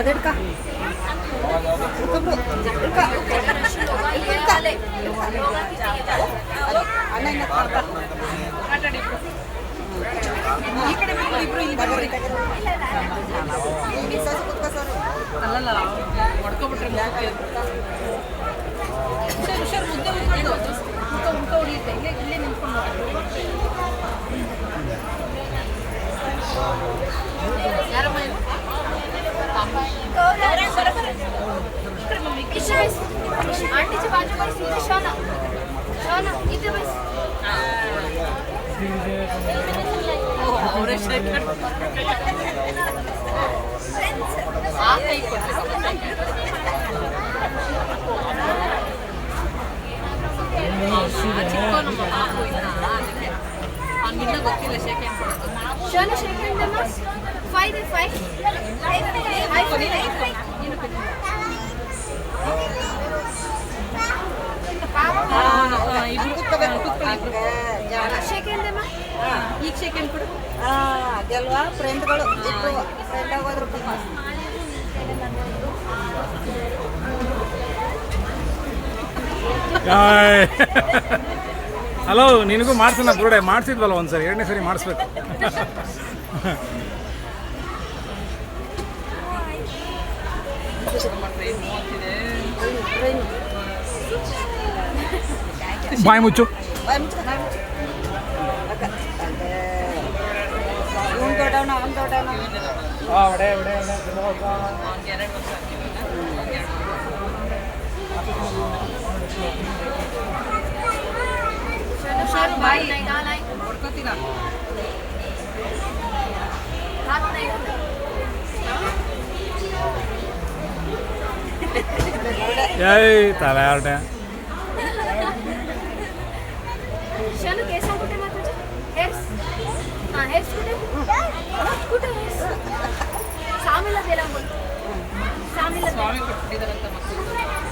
ಅದಡ್ಕ ಅಲ್ಲಲ್ಲ ಹೊಡ್ಕೊಬಿಟ್ರೆ ಹುಷಾರು ಮುದ್ದೆ ಉಂಟ ಹೊಡಿಯುತ್ತೆ ಇಲ್ಲೇ ನಿಂತ್ಕೊಂಡು ಯಾರಮ್ಮ आंटीच्या बाजू बस इथे शोना शोना इथे बस ಅವರೇ ಚಿಕ್ಕವನು ಪಾಪು ಇದ್ದ ಅದಕ್ಕೆ ಅವನಿಗಿನ್ನ ಗೊತ್ತಿಲ್ಲ ಶೇಖೆ शोना शेकंड मस 5 5 ಶೇಕೆಂಡ್ ಮಾ ಈಗ ಶೇಖೆಂಡ್ ಕೊಡು ಗೆಲ್ವಾ ಫ್ರೆಂಡ್ಗಳು ಇಬ್ಬರು ಫ್ರೆಂಡ್ ಆಗೋದ್ರು ಹಲೋ ನಿನಗೂ ಮಾಡ್ಸೋಣ ಬುರುಡೆ ಮಾಡಿಸಿದ್ವಲ್ಲ ಒಂದ್ಸರಿ ಎರಡನೇ ಸರಿ ಮಾಡಿಸ್ಬೇಕು ಬಾಯ್ ಮುಚ್ಚು ಇವ್ನು ದೊಡ್ಡವನ ಅವ್ನು ದೊಡ್ಡವನ शोना बाई नाही नाही ಹೊಡ್ಕೋತೀರಾ हात नाही ಏಯ್ ತಲೆ ಆರ್ಡೆ शोना केस कुठे मग तुझे हेअर्स हां हेअर्स कुठे हेअर्स सामीला दिला बोल सामीला ಸ್ವಾಮಿ ಕೊಟ್ಟಿದ್ದಾರಂತ ಮಕ್ಕಳು